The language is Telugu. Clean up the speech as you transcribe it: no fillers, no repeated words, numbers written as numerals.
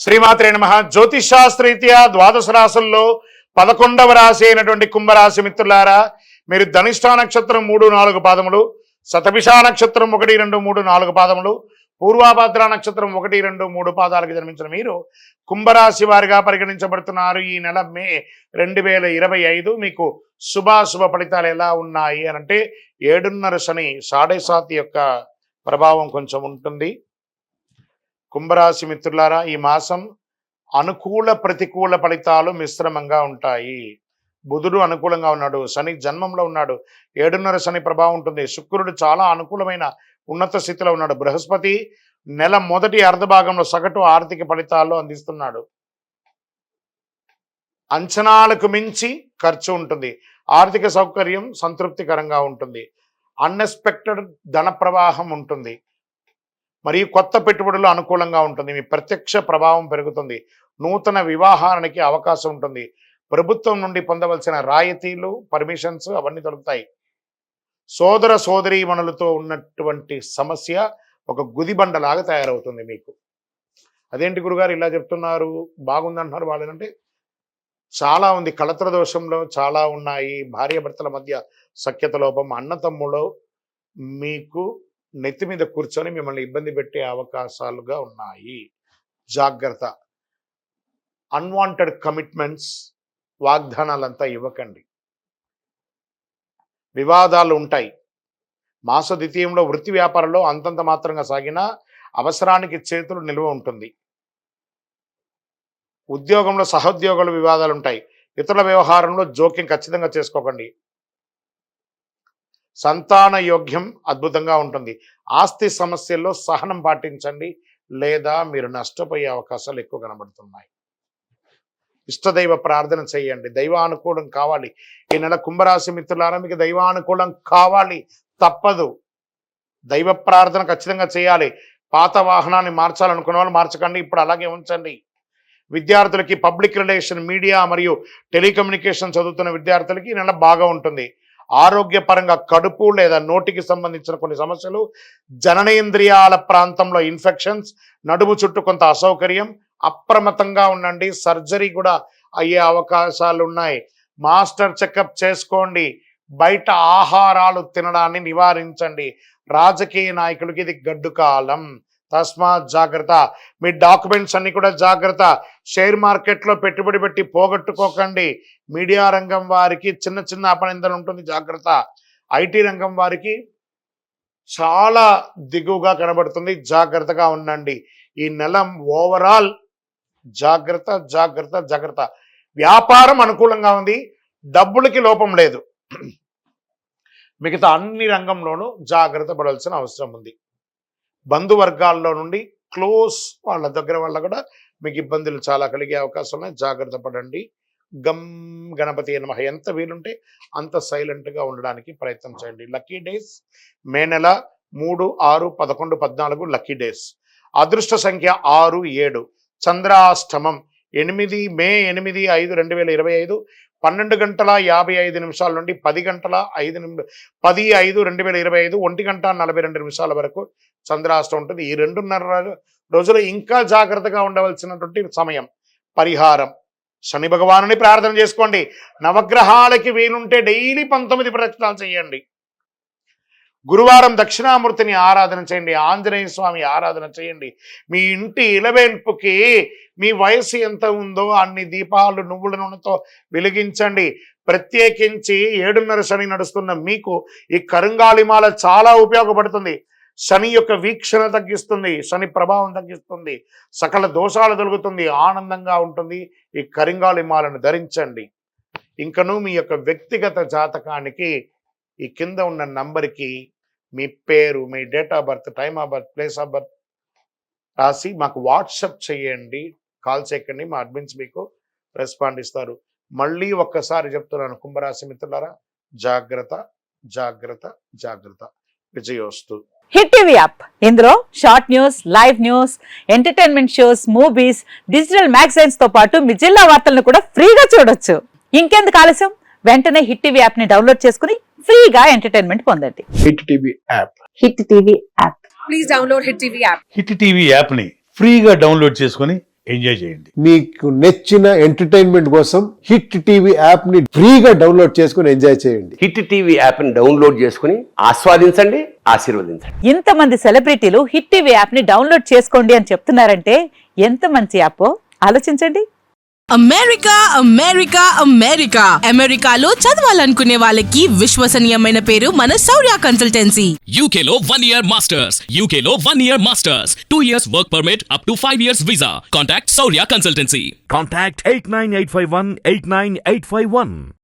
శ్రీమాత్రే నమః. జ్యోతిషాస్త్రరీత్యా ద్వాదశ రాశుల్లో 11వ రాశి అయినటువంటి కుంభరాశి మిత్రులారా, మీరు ధనిష్ఠా నక్షత్రం 3-4 పాదములు, శతభిష నక్షత్రం 1-2-3-4 పాదములు, పూర్వాభద్ర నక్షత్రం 1-2-3 పాదాలకు జన్మించిన మీరు కుంభరాశి వారిగా పరిగణించబడుతున్నారు. ఈ నెల మే 2025 మీకు శుభాశుభ ఫలితాలు ఎలా ఉన్నాయి అనంటే 7.5 శని 7.5 యొక్క ప్రభావం కొంచెం ఉంటుంది. కుంభరాశి మిత్రులారా, ఈ మాసం అనుకూల ప్రతికూల ఫలితాలు మిశ్రమంగా ఉంటాయి. బుధుడు అనుకూలంగా ఉన్నాడు, శని జన్మంలో ఉన్నాడు, 7.5 శని ప్రభావం ఉంటుంది. శుక్రుడు చాలా అనుకూలమైన ఉన్నత స్థితిలో ఉన్నాడు. బృహస్పతి నెల మొదటి అర్ధభాగంలో సగటు ఆర్థిక ఫలితాల్లో అందిస్తున్నాడు. అంచనాలకు మించి ఖర్చు ఉంటుంది. ఆర్థిక సౌకర్యం సంతృప్తికరంగా ఉంటుంది. అన్ఎక్స్పెక్టెడ్ ధన ప్రవాహం ఉంటుంది. మరియు కొత్త పెట్టుబడులు అనుకూలంగా ఉంటుంది. మీ ప్రత్యక్ష ప్రభావం పెరుగుతుంది. నూతన వివాహానికి అవకాశం ఉంటుంది. ప్రభుత్వం నుండి పొందవలసిన రాయితీలు, పర్మిషన్స్ అవన్నీ దొరుకుతాయి. సోదర సోదరీమణులతో ఉన్నటువంటి సమస్య ఒక గుదిబండలాగా తయారవుతుంది మీకు. అదేంటి గురుగారు ఇలా చెప్తున్నారు, బాగుందంటున్నారు వాళ్ళనంటే చాలా ఉంది. కళత్ర దోషంలో చాలా ఉన్నాయి. భార్యాభర్తల మధ్య సఖ్యత లోపం, అన్నతమ్ములో మీకు నెత్తి మీద కూర్చొని మిమ్మల్ని ఇబ్బంది పెట్టే అవకాశాలుగా ఉన్నాయి. జాగ్రత్త. అన్వాంటెడ్ కమిట్మెంట్స్, వాగ్దానాలంతా ఇవ్వకండి. వివాదాలు ఉంటాయి. మాస ద్వితీయంలో వృత్తి వ్యాపారంలో అంతంత మాత్రంగా సాగినా అవసరానికి చేతులు నిల్వ ఉంటుంది. ఉద్యోగంలో సహోద్యోగుల వివాదాలు ఉంటాయి. ఇతరుల వ్యవహారంలో జోక్యం ఖచ్చితంగా చేసుకోకండి. సంతాన యోగ్యం అద్భుతంగా ఉంటుంది. ఆస్తి సమస్యల్లో సహనం పాటించండి, లేదా మీరు నష్టపోయే అవకాశాలు ఎక్కువ కనబడుతున్నాయి. ఇష్టదైవ ప్రార్థన చేయండి. దైవానుకూలం కావాలి. ఈ నెల కుంభరాశి మిత్రులారా, మీకు దైవానుకూలం కావాలి, తప్పదు. దైవ ప్రార్థన ఖచ్చితంగా చేయాలి. పాత వాహనాన్ని మార్చాలనుకున్న వాళ్ళు మార్చకండి, ఇప్పుడు అలాగే ఉంచండి. విద్యార్థులకి పబ్లిక్ రిలేషన్, మీడియా మరియు టెలికమ్యూనికేషన్ చదువుతున్న విద్యార్థులకి ఈ నెల బాగా ఉంటుంది. ఆరోగ్యపరంగా కడుపు లేదా నోటికి సంబంధించిన కొన్ని సమస్యలు, జననేంద్రియాల ప్రాంతంలో ఇన్ఫెక్షన్స్, నడుము చుట్టూ కొంత అసౌకర్యం, అప్రమత్తంగా ఉండండి. సర్జరీ కూడా అయ్యే అవకాశాలు ఉన్నాయి. మాస్టర్ చెకప్ చేసుకోండి. బయట ఆహారాలు తినడాన్ని నివారించండి. రాజకీయ నాయకులకి ఇది గడ్డు కాలం, తస్మాత్ జాగ్రత్త. మీ డాక్యుమెంట్స్ అన్ని కూడా జాగ్రత్త. షేర్ మార్కెట్లో పెట్టుబడి పెట్టి పోగొట్టుకోకండి. మీడియా రంగం వారికి చిన్న చిన్న అపనిందలు ఉంటుంది, జాగ్రత్త. ఐటీ రంగం వారికి చాలా దిగువగా కనబడుతుంది, జాగ్రత్తగా ఉండండి. ఈ నెల ఓవరాల్ జాగ్రత్త జాగ్రత్త జాగ్రత్త. వ్యాపారం అనుకూలంగా ఉంది, డబ్బులకి లోపం లేదు. మిగతా అన్ని రంగంలోనూ జాగ్రత్త పడాల్సిన అవసరం ఉంది. బంధువర్గాల్లో నుండి క్లోజ్ వాళ్ళ దగ్గర వల్ల కూడా మీకు ఇబ్బందులు చాలా కలిగే అవకాశం ఉన్నాయి, జాగ్రత్త పడండి. గం గణపతి నమః. ఎంత వీలుంటే అంత సైలెంట్గా ఉండడానికి ప్రయత్నం చేయండి. లక్కీ డేస్ మే నెల 3, 6, 11, 14 లక్కీ డేస్. అదృష్ట సంఖ్య 6, 7. చంద్రాష్టమం 8 మే 8, 5, 2025 12:55 నుండి 10:05, 10/5/2025 1:42 వరకు చంద్రాష్టం ఉంటుంది. ఈ 2.5 రోజులు ఇంకా జాగ్రత్తగా ఉండవలసినటువంటి సమయం. పరిహారం, శని భగవానుని ప్రార్థన చేసుకోండి. నవగ్రహాలకి వీలుంటే డైలీ 19 ప్రదక్షిణాలు చేయండి. గురువారం దక్షిణామూర్తిని ఆరాధన చేయండి. ఆంజనేయ స్వామి ఆరాధన చేయండి. మీ ఇంటి ఇలవేల్పుకి మీ వయసు ఎంత ఉందో అన్ని దీపాలు నువ్వుల నూనెతో వెలిగించండి. ప్రత్యేకించి 7.5 శని నడుస్తున్న మీకు ఈ కరుంగాలిమాల చాలా ఉపయోగపడుతుంది. శని యొక్క వీక్షణ తగ్గిస్తుంది, శని ప్రభావం తగ్గిస్తుంది, సకల దోషాలు తొలగుతుంది, ఆనందంగా ఉంటుంది. ఈ కరుంగాలిమాలను ధరించండి. ఇంకను మీ యొక్క వ్యక్తిగత జాతకానికి ఈ కింద ఉన్న నంబర్కి మీ పేరు, మీ date of birth, time of birth, place of birth రాసి మాకు వాట్సప్ చేయండి. కాల్ చేయకండి, మా అడ్మిన్స్ మీకు రెస్పాండ్ ఇస్తారు. మళ్ళీ ఒక్కసారి చెప్తున్నాను కుంభరాశి మిత్రులారా, జాగ్రత్త జాగ్రత్త జాగ్రత్త. విజయోస్తు. హిట్ టీవీ యాప్, ఇందులో short news, live news, entertainment shows, movies, digital magazines తో పాటు మీ జిల్లా వార్తలను కూడా ఫ్రీగా చూడొచ్చు. ఇంకెందుకు ఆలస్యం, వెంటనే హిట్ టీవీ యాప్ ని డౌన్లోడ్ చేసుకుని ఫ్రీగా ఎంటర్టైన్మెంట్ పొందండి. Hit TV app. Hit TV app. Please download hit TV app. Hit TV యాప్ని ఫ్రీగా డౌన్లోడ్ చేసుకొని ఎంజాయ్ చేయండి. మీకు నచ్చిన ఎంటర్టైన్మెంట్ కోసం హిట్ టీవీ యాప్ ని ఫ్రీగా డౌన్లోడ్ చేసుకుని ఎంజాయ్ చేయండి. హిట్ టీవీ యాప్ని డౌన్లోడ్ చేసుకుని ఆస్వాదించండి, ఆశీర్వదించండి. ఇంతమంది సెలబ్రిటీలు హిట్ టీవీ యాప్ ని డౌన్లోడ్ చేసుకోండి అని చెప్తున్నారంటే ఎంత మంచి యాప్ ఆలోచించండి. అమెరికా అమెరికా అమెరికా అమెరికాలో చదవాలనుకునే వాళ్ళకి విశ్వసనీయమైన పేరు మన శౌర్య consultancy. UK Law 1 Year Masters. UK Law 1 Year Masters. 2 years work permit up to 5 years visa. Contact Saurya Consultancy. Contact 89851 89851.